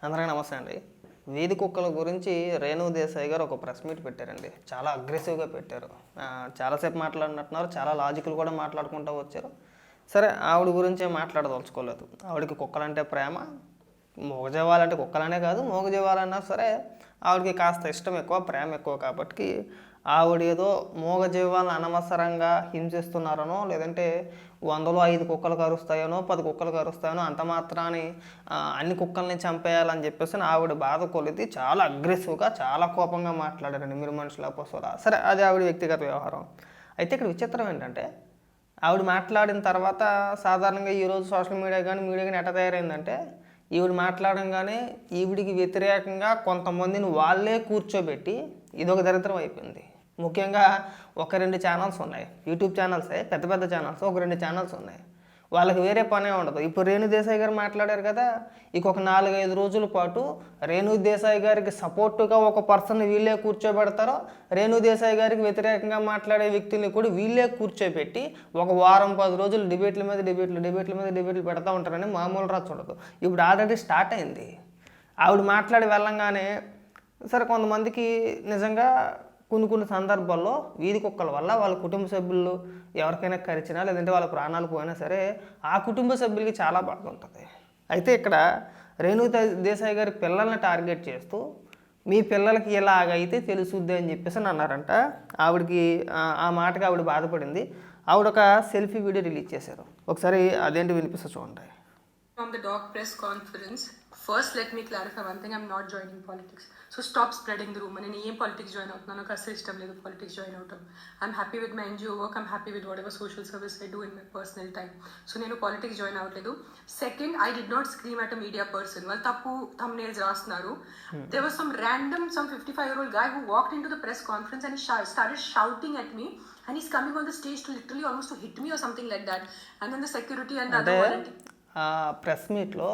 అందరికీ నమస్తే అండి. వీధి కుక్కల గురించి రేణు దేశాయ్ గారు ఒక ప్రెస్ మీట్ పెట్టారండి. చాలా అగ్రెసివ్గా పెట్టారు. చాలాసేపు మాట్లాడినట్టున్నారు. చాలా లాజికల్ కూడా మాట్లాడుకుంటూ వచ్చారు. సరే, ఆవిడ గురించే మాట్లాడదలుచుకోలేదు. ఆవిడకి కుక్కలంటే ప్రేమ. మూగజీవాలంటే కుక్కలనే కాదు, మూగజీవాలన్నా సరే ఆవిడకి కాస్త ఇష్టం ఎక్కువ, ప్రేమ ఎక్కువ. కాబట్టి ఆవిడ ఏదో మూగజీవాలను అనవసరంగా హింసిస్తున్నారనో, లేదంటే 100లో 5 కుక్కలు కరుస్తాయనో 10 కుక్కలు కరుస్తాయనో అంత మాత్రాన్ని అన్ని కుక్కల్ని చంపేయాలని చెప్పేసి ఆవిడ బాధ కొలిది చాలా అగ్రెసివ్గా, చాలా కోపంగా మాట్లాడారండి. మీరు మనుషుల పశువులా? సరే, అది ఆవిడ వ్యక్తిగత వ్యవహారం. అయితే ఇక్కడ విచిత్రం ఏంటంటే, ఆవిడ మాట్లాడిన తర్వాత సాధారణంగా ఈరోజు సోషల్ మీడియా కానీ ఎట్ట తయారైందంటే, ఈవిడ మాట్లాడంగానే ఈవిడికి వ్యతిరేకంగా కొంతమందిని వాళ్ళే కూర్చోబెట్టి ఇదొక దరిద్రం అయిపోయింది. ముఖ్యంగా ఒక 2 ఛానల్స్ ఉన్నాయి, యూట్యూబ్ ఛానల్సే, పెద్ద పెద్ద ఛానల్స్. ఒక 2 ఛానల్స్ ఉన్నాయి, వాళ్ళకి వేరే పనే ఉండదు. ఇప్పుడు రేణు దేశాయ్ గారు మాట్లాడారు కదా, ఇంకొక 4-5 రోజుల పాటు రేణు దేశాయ్ గారికి సపోర్టుగా ఒక పర్సన్ వీళ్ళే కూర్చోబెడతారో, రేణు దేశాయ్ గారికి వ్యతిరేకంగా మాట్లాడే వ్యక్తుల్ని కూడా వీళ్ళే కూర్చోబెట్టి ఒక వారం 10 రోజులు డిబేట్ల మీద డిబేట్లు పెడతా ఉంటారని మామూలు రా చూడదు. ఇప్పుడు ఆల్రెడీ స్టార్ట్ అయింది. ఆవిడ మాట్లాడి వెళ్ళంగానే సరే, కొంతమందికి నిజంగా కొన్ని సందర్భాల్లో వీధి కుక్కల వల్ల వాళ్ళ కుటుంబ సభ్యులు ఎవరికైనా కరిచినా, లేదంటే వాళ్ళ ప్రాణాలు పోయినా సరే ఆ కుటుంబ సభ్యులకి చాలా బాధ ఉంటుంది. అయితే ఇక్కడ రేణు దేశాయ్ గారి పిల్లల్ని టార్గెట్ చేస్తూ మీ పిల్లలకి ఎలాగైతే తెలుసుద్ది అని చెప్పేసి అన్నారంట. ఆవిడకి ఆ మాటకి ఆవిడ బాధపడింది. ఆవిడ ఒక సెల్ఫీ వీడియో రిలీజ్ చేశారు. ఒకసారి అదేంటి వినిపిస్తా చూడండి. From the dog press conference, first let me clarify one thing, I'm not joining politics. So stop spreading the rumor. నేను ఏం politics join అవుతున్నాను, నాకు అసలు ఇష్టం లేదు politics join అవటం. I'm happy with my NGO work, I'm happy with whatever social service I do in my personal time. So నేను politics join అవ్వట్లేదు. Second, I did not scream at a media person. వాళ్ళు తప్పు thumbnails రాస్తున్నారు. There was some 55-year-old guy who walked into the press conference and he started shouting at me. And he's coming on the stage to literally almost to hit me or something like that. And then the security and the other volunteer. Press మీట్లో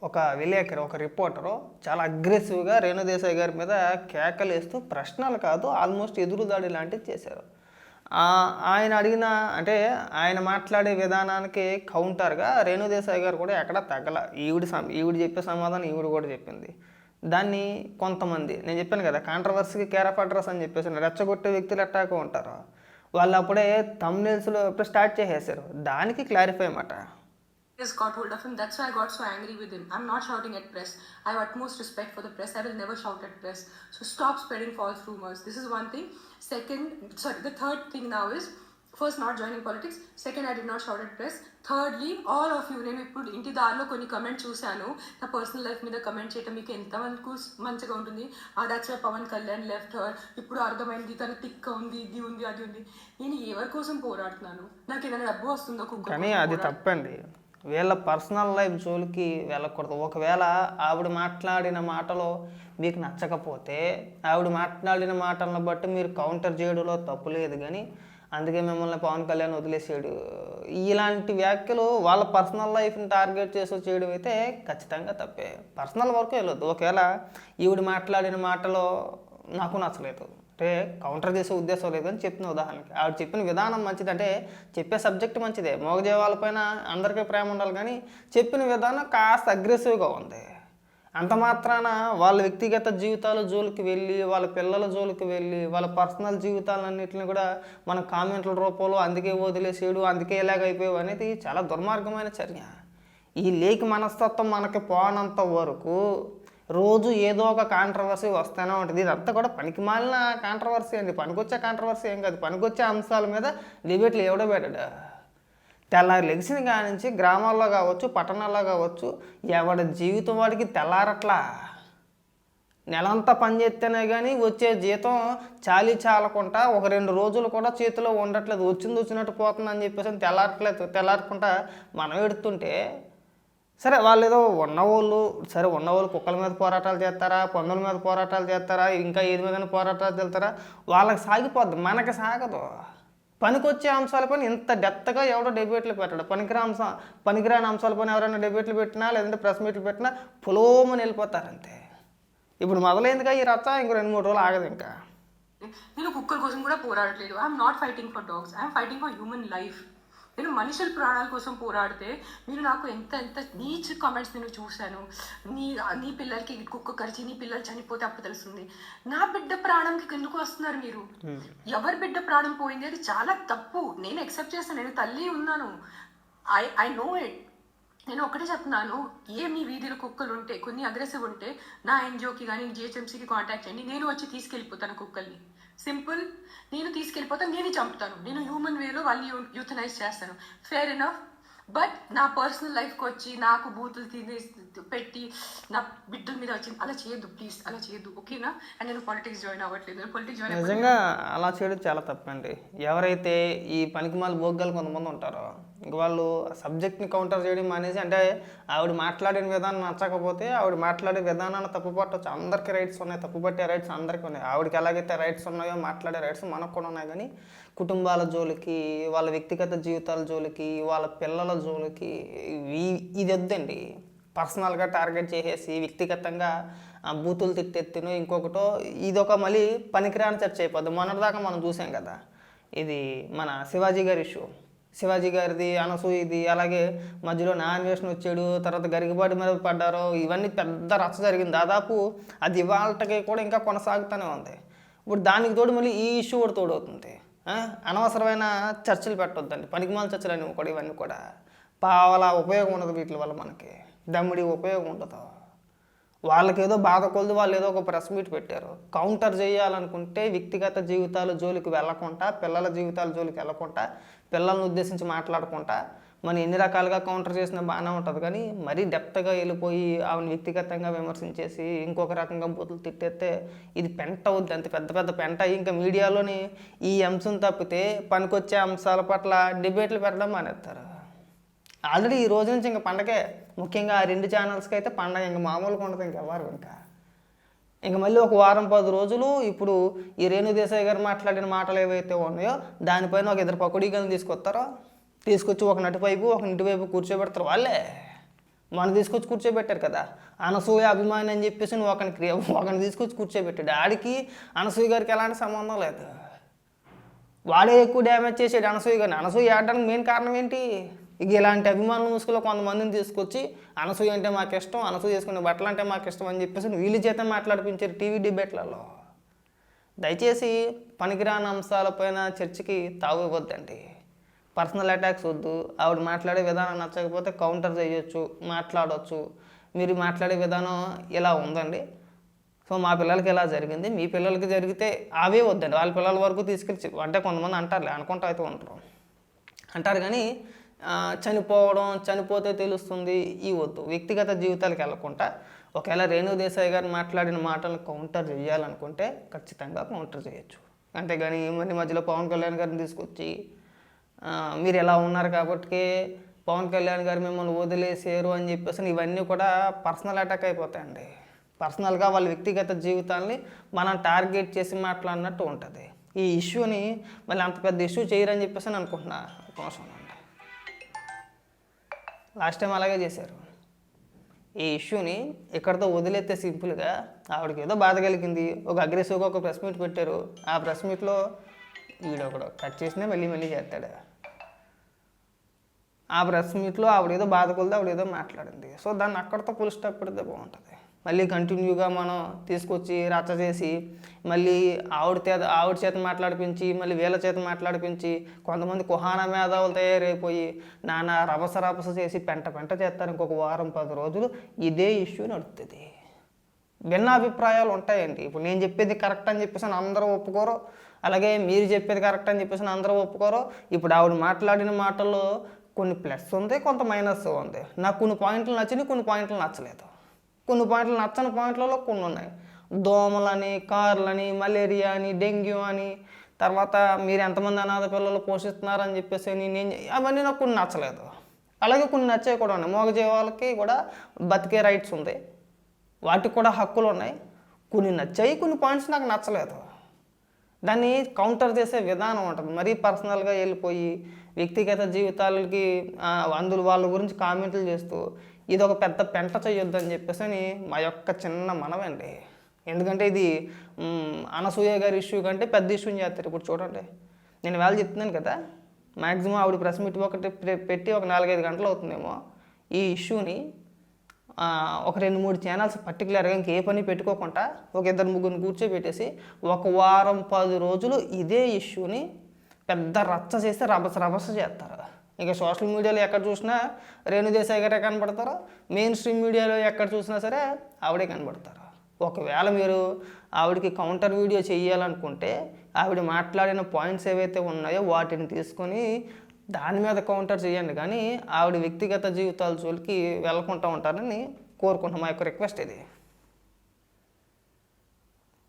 ఒక విలేకరు, ఒక reporter చాలా అగ్రెసివ్గా రేణు దేశాయ్ గారి మీద కేకలేస్తూ ప్రశ్నలు కాదు, almost ఎదురుదాడి లాంటివి చేశారు. ఆయన అడిగిన, అంటే ఆయన మాట్లాడే విధానానికి కౌంటర్గా రేణు దేశాయ్ గారు కూడా ఎక్కడ తగ్గల. ఈవిడ చెప్పే సమాధానం ఈవిడ కూడా చెప్పింది. దాన్ని కొంతమంది, నేను చెప్పాను కదా, కాంట్రవర్సీకి కేర్ ఆఫ్ అడ్రస్ అని చెప్పేసి రెచ్చగొట్టే వ్యక్తులు ఎట్టాక ఉంటారు, వాళ్ళు అప్పుడే థంబ్నెయిల్స్లో ఎప్పుడు స్టార్ట్ చేసేసారు. దానికి క్లారిఫై అన్నమాట. Has got hold of him. That's why I got so angry with him. I'm not shouting at press. I have utmost respect for the press. I will never shout at press. So stop spreading false rumors. This is one thing. The third thing now is, first, not joining politics. Second, I did not shout at press. Thirdly, all of you, నేను ఇప్పుడు ఇంటి దారిలో కొన్ని comment చూశాను, నా personal life మీద comment చేయటం మీకు ఎంతవరకు మంచిగా ఉంటుంది. That's why Pawan Kalyan left her, ఇప్పుడు అర్థమైంది తన తిక్క ఉంది, ఇది ఉంది, అది ఉంది. నేను ఎవరి కోసం పోరాడుతున్నాను? నాకు ఏదైనా డబ్బు వస్తుందో కుక్క? కానీ అది తప్పండి. వీళ్ళ పర్సనల్ లైఫ్ జోలికి వెళ్ళకూడదు. ఒకవేళ ఆవిడ మాట్లాడిన మాటలో మీకు నచ్చకపోతే ఆవిడ మాట్లాడిన మాటలను బట్టి మీరు కౌంటర్ చేయడంలో తప్పు లేదు. కానీ అందుకే మిమ్మల్ని పవన్ కళ్యాణ్ వదిలేసాడు, ఇలాంటి వ్యాఖ్యలు వాళ్ళ పర్సనల్ లైఫ్ని టార్గెట్ చేసి చేయడం అయితే ఖచ్చితంగా తప్పే. పర్సనల్ వరకు వెళ్ళొద్దు. ఒకవేళ ఈవిడ మాట్లాడిన మాటలో నాకు నచ్చలేదు అంటే కౌంటర్ చేసే ఉద్దేశం లేదని చెప్పిన ఉదాహరణకి, ఆవిడ చెప్పిన విధానం మంచిది, అంటే చెప్పే సబ్జెక్ట్ మంచిదే, మూగజీవాలపైన అందరికీ ప్రేమ ఉండాలి. కానీ చెప్పిన విధానం కాస్త అగ్రెసివ్గా ఉంది. అంత మాత్రాన వాళ్ళ వ్యక్తిగత జీవితాల జోలికి వెళ్ళి, వాళ్ళ పిల్లల జోలికి వెళ్ళి, వాళ్ళ పర్సనల్ జీవితాలన్నింటినీ కూడా మన కామెంట్ల రూపంలో అందుకే వదిలేసేడు, అందుకే ఇలాగైపోయావు అనేది చాలా దుర్మార్గమైన చర్య. ఈ లేకి మనస్తత్వం మనకి పోనంత వరకు రోజు ఏదో ఒక కాంట్రవర్సీ వస్తూనే ఉంటుంది. ఇదంతా కూడా పనికిమాలిన కాంట్రవర్సీ అండి, పనికొచ్చే కాంట్రవర్సీ ఏం కాదు. పనికొచ్చే అంశాల మీద డిబేట్లు ఎవడో పెట్టాడు. తెల్లారి లెగిసిన కాడి నుంచి గ్రామాల్లో కావచ్చు, పట్టణాల్లో కావచ్చు, ఎవడి జీవితం వాడికి తెల్లారట్లా. నెలంతా పనిచేస్తేనే కానీ వచ్చే జీతం చాలకుండా ఒక 2 రోజులు కూడా చేతిలో ఉండట్లేదు, వచ్చినట్టు పోతుందని చెప్పేసి తెల్లారకుండా మనం ఎడుతుంటే, సరే వాళ్ళు ఏదో ఉన్నవాళ్ళు కుక్కల మీద పోరాటాలు చేస్తారా, పందుల మీద పోరాటాలు చేస్తారా, ఇంకా ఏది మీద పోరాటాలు చేస్తారా, వాళ్ళకి సాగిపోద్ది, మనకి సాగదు. పనికొచ్చే అంశాలపైన ఇంత డెప్త్గా ఎవడో డిబేట్లు పెట్టాడు. పనికిరాని అంశాలపైన ఎవరైనా డిబేట్లు పెట్టినా, లేదంటే ప్రెస్ మీట్లు పెట్టినా పొలోమని వెళ్ళిపోతారంతే. ఇప్పుడు మొదలైందిగా ఈ రచ్చ, ఇంకో 2-3 రోజులు ఆగదు. ఇంకా నేను కుక్కల కోసం కూడా పోరాడట్లేదు. I'm not fighting for dogs, I'm fighting for human life. నేను మనుషుల ప్రాణాల కోసం పోరాడితే మీరు నాకు ఎంత ఎంత నీచ్ కామెంట్స్ నేను చూశాను. నీ నీ పిల్లలకి కుక్క కరిచి నీ పిల్లలు చనిపోతే అప్పుడు తెలుస్తుంది. నా బిడ్డ ప్రాణంకి ఎందుకు వస్తున్నారు మీరు? ఎవరి బిడ్డ ప్రాణం పోయింది అది చాలా తప్పు. నేను యాక్సెప్ట్ చేస్తాను, నేను తల్లి ఉన్నాను, ఐ నో ఇట్. నేను ఒకటే చెప్తున్నాను, మీ వీధిలో కుక్కలు ఉంటే కొన్ని అగ్రెసివ్ ఉంటే నా ఎన్జిఓకి కానీ జిహెచ్ఎంసీకి కాంటాక్ట్ చేయండి, నేను వచ్చి తీసుకెళ్ళిపోతాను కుక్కల్ని. సింపుల్. నేను తీసుకెళ్ళిపోతాను, నేనే చంపుతాను, నేను హ్యూమన్ వేలో వాళ్ళని యూథనైజ్ చేస్తాను. Fair enough. బట్ నా పర్సనల్ లైఫ్కి వచ్చి నాకు బూతులు పెట్టి నా బిడ్డల మీద వచ్చి అలా చేయొద్దు ప్లీజ్, అలా చేయొద్దు, ఓకేనా? అండ్ నేను పాలిటిక్స్ జాయిన్ అవ్వట్లేదు. నేను పాలిటిక్స్ జాయిన్ నిజంగా అలా చేయడం చాలా తప్పండి. ఎవరైతే ఈ పనికిమాల బోగ్గాలు కొంతమంది ఉంటారో ఇంక వాళ్ళు సబ్జెక్ట్ని కౌంటర్ చేయడం మానేసి, అంటే ఆవిడ మాట్లాడిన విధానం నచ్చకపోతే ఆవిడ మాట్లాడే విధానాన్ని తప్పుపట్టవచ్చు. అందరికీ రైట్స్ ఉన్నాయి, తప్పుపట్టే రైట్స్ అందరికీ ఉన్నాయి. ఆవిడకి ఎలాగైతే రైట్స్ ఉన్నాయో మాట్లాడే రైట్స్ మనకు కూడా ఉన్నాయి. కానీ కుటుంబాల జోలికి, వాళ్ళ వ్యక్తిగత జీవితాల జోలికి, వాళ్ళ పిల్లల జోలికి ఇది వద్దండి. పర్సనల్గా టార్గెట్ చేసేసి వ్యక్తిగతంగా బూతులు తిట్టెత్తినో ఇంకొకటో ఇదొక మళ్ళీ పనికిరాని చర్చ అయిపోద్ది. మొన్నటిదాకా మనం చూసాం కదా, ఇది మన శివాజీ గారి ఇష్యూ. శివాజీ గారిది, అనసూయది, అలాగే మధ్యలో నాన్వేషన్ వచ్చాడు, తర్వాత గరికపాటి మీద పడ్డారు. ఇవన్నీ పెద్ద రచ్చ జరిగింది. దాదాపు అది ఇవాళకి కూడా ఇంకా కొనసాగుతూనే ఉంది. ఇప్పుడు దానికి తోడు మళ్ళీ ఈ ఇష్యూ కూడా తోడవుతుంది. అనవసరమైన చర్చలు పెట్టొద్దండి, పనికిమాల చర్చలు అనేవి కూడా. ఇవన్నీ కూడా పావలా ఉపయోగం ఉండదు వీటి వల్ల, మనకి దమ్ముడి ఉపయోగం ఉండదు. వాళ్ళకేదో బాధ కొలది వాళ్ళు ఏదో ఒక ప్రెస్ మీట్ పెట్టారు. కౌంటర్ చేయాలనుకుంటే వ్యక్తిగత జీవితాల జోలికి వెళ్ళకుండా, పిల్లల జీవితాల జోలికి వెళ్ళకుండా, పిల్లల్ని ఉద్దేశించి మాట్లాడకుండా మనం ఎన్ని రకాలుగా కౌంటర్ చేసినా బాగానే ఉంటుంది. కానీ మరీ డెప్త్గా వెళ్ళిపోయి ఆమెను వ్యక్తిగతంగా విమర్శించేసి ఇంకొక రకంగా బూతులు తిట్టేస్తే ఇది పెంట అవుద్ది. అంత పెద్ద పెద్ద పెంట. ఇంకా మీడియాలోని ఈ అంశం తప్పితే పనికొచ్చే అంశాల పట్ల డిబేట్లు పెట్టడం మానేస్తారు. ఆల్రెడీ ఈ రోజు నుంచి ఇంకా పండగే. ముఖ్యంగా ఆ 2 ఛానల్స్కి అయితే పండగ ఇంకా మామూలుగా ఉండదు. ఇంకెవ్వరు ఇంకా మళ్ళీ ఒక వారం 10 రోజులు ఇప్పుడు ఈ రేణుదేశాయ్ గారు మాట్లాడిన మాటలు ఏవైతే ఉన్నాయో దానిపైన ఒక 2 పకోడీలను తీసుకొచ్చి ఒక నటువైపు ఒక ఇంటివైపు కూర్చోబెడతారు. వాళ్ళే మనం తీసుకొచ్చి కూర్చోబెట్టారు కదా. అనసూయ అభిమాని అని చెప్పేసి నువ్వు ఒకరిని తీసుకొచ్చి కూర్చోబెట్టాడు. ఆడికి అనసూయ గారికి ఎలాంటి సంబంధం లేదు. వాడే ఎక్కువ డ్యామేజ్ చేసాడు అనసూయ గారిని. అనసూయ ఆడడానికి మెయిన్ కారణం ఏంటి? ఇక ఇలాంటి అభిమానుల ముసుగులో కొంతమందిని తీసుకొచ్చి అనసూయ అంటే మాకు ఇష్టం, అనసూయ చేసుకునే బట్టలు అంటే మాకు ఇష్టం అని చెప్పేసి వీళ్ళ చేత మాట్లాడిపించారు టీవీ డిబేట్లలో. దయచేసి పనికిరాని అంశాలపైన చర్చకి తావు ఇవ్వద్దండి. పర్సనల్ అటాక్స్ వద్దు. ఆవిడ మాట్లాడే విధానం నచ్చకపోతే కౌంటర్ చేయొచ్చు, మాట్లాడవచ్చు. మీరు మాట్లాడే విధానం ఇలా ఉందండి, సో మా పిల్లలకి ఇలా జరిగింది, మీ పిల్లలకి జరిగితే అవే వద్దండి. వాళ్ళ పిల్లల వరకు తీసుకెళ్ళి, అంటే కొంతమంది అంటారులే, అనుకుంటూ అయితే ఉంటారు, అంటారు. కానీ చనిపోతే తెలుస్తుంది ఈ వద్దు. వ్యక్తిగత జీవితాలకు వెళ్ళకుండా ఒకవేళ రేణుదేశాయ్ గారు మాట్లాడిన మాటలను కౌంటర్ చేయాలనుకుంటే ఖచ్చితంగా కౌంటర్ చేయొచ్చు. అంతేగాని మరి మధ్యలో పవన్ కళ్యాణ్ గారిని తీసుకొచ్చి మీరు ఎలా ఉన్నారు కాబట్టి పవన్ కళ్యాణ్ గారు మిమ్మల్ని వదిలేసారు అని చెప్పేసి ఇవన్నీ కూడా పర్సనల్ అటాక్ అయిపోతాయండి. పర్సనల్గా వాళ్ళ వ్యక్తిగత జీవితాన్ని మనం టార్గెట్ చేసి మాట్లాడినట్టు ఉంటుంది. ఈ ఇష్యూని మళ్ళీ అంత పెద్ద ఇష్యూ చేయరని చెప్పేసి నేను అనుకుంటున్నా. అవసరం అండి, లాస్ట్ టైం అలాగే చేశారు. ఈ ఇష్యూని ఇక్కడితో వదిలేస్తే సింపుల్గా ఆవిడకి ఏదో బాధ కలిగింది, ఒక అగ్రెసివ్గా ఒక ప్రెస్ మీట్ పెట్టారు. ఆ ప్రెస్ మీట్లో వీడొకడు కట్ చేసినా మళ్ళీ చేస్తాడు. ఆ ప్రెస్ మీట్లో ఆవిడేదో బాధ కొలిది ఆవిడేదో మాట్లాడింది. సో దాన్ని అక్కడితో ఫుల్ స్టాప్ పెడితే బాగుంటుంది. మళ్ళీ కంటిన్యూగా మనం తీసుకొచ్చి రచ్చ చేసి మళ్ళీ ఆవిడ చేత మాట్లాడిపించి మళ్ళీ వీళ్ళ చేత మాట్లాడిపించి కొంతమంది కుహానా మేధావులు తయారైపోయి నానా రభస చేసి పెంట చేస్తారు. ఇంకొక వారం 10 రోజులు ఇదే ఇష్యూ నడుస్తుంది. భిన్నాభిప్రాయాలు ఉంటాయండి. ఇప్పుడు నేను చెప్పేది కరెక్ట్ అని చెప్పేసి అందరూ ఒప్పుకోరు, అలాగే మీరు చెప్పేది కరెక్ట్ అని చెప్పేసి అందరూ ఒప్పుకోరు. ఇప్పుడు ఆవిడ మాట్లాడిన మాటల్లో కొన్ని ప్లస్ ఉంది, కొంత మైనస్ ఉంది. నాకు కొన్ని పాయింట్లు నచ్చినాయి, కొన్ని పాయింట్లు నచ్చలేదు. కొన్ని పాయింట్లు నచ్చని పాయింట్లలో కొన్ని ఉన్నాయి. దోమలని, కార్లని, మలేరియా అని, డెంగ్యూ అని, తర్వాత మీరు ఎంతమంది అనాథ పిల్లలు పోషిస్తున్నారని చెప్పేసి అవన్నీ నాకు కొన్ని నచ్చలేదు. అలాగే కొన్ని నచ్చాయి కూడా ఉన్నాయి. మూగజీవాలకి కూడా బతికే రైట్స్ ఉంది, వాటికి కూడా హక్కులు ఉన్నాయి. కొన్ని నచ్చాయి, కొన్ని పాయింట్స్ నాకు నచ్చలేదు. దాన్ని కౌంటర్ చేసే విధానం ఉంటుంది. మరీ పర్సనల్గా వెళ్ళిపోయి వ్యక్తిగత జీవితాలకి అందులో వాళ్ళ గురించి కామెంట్లు చేస్తూ ఇది ఒక పెద్ద పెంట చేయొద్దని చెప్పేసి మా యొక్క చిన్న మనవండి. ఎందుకంటే ఇది అనసూయ గారి ఇష్యూ కంటే పెద్ద ఇష్యూని చేస్తారు. ఇప్పుడు చూడండి, నేను వేళ చెప్తున్నాను కదా, మ్యాక్సిమం ఆవిడ ప్రెస్ మీట్ ఒకటి పెట్టి ఒక 4-5 గంటలు అవుతుందేమో. ఈ ఇష్యూని ఒక 2-3 ఛానల్స్ పర్టికులర్గా ఇంకే పని పెట్టుకోకుండా ఒక 2-3 కూర్చోబెట్టేసి 1 వారం 10 రోజులు ఇదే ఇష్యూని పెద్ద రచ్చ చేస్తే రభస చేస్తారు. ఇక సోషల్ మీడియాలో ఎక్కడ చూసినా రేణుదేశాయ్ గారే కనబడతారు, మెయిన్ స్ట్రీమ్ మీడియాలో ఎక్కడ చూసినా సరే ఆవిడే కనబడతారు. ఒకవేళ మీరు ఆవిడకి కౌంటర్ వీడియో చేయాలనుకుంటే ఆవిడ మాట్లాడిన పాయింట్స్ ఏవైతే ఉన్నాయో వాటిని తీసుకొని దాని మీద కౌంటర్ చేయండి, కానీ ఆవిడ వ్యక్తిగత జీవితాల జోలికి వెళ్ళకుండా ఉంటారని కోరుకుంటున్నాం. మా యొక్క రిక్వెస్ట్ ఇది.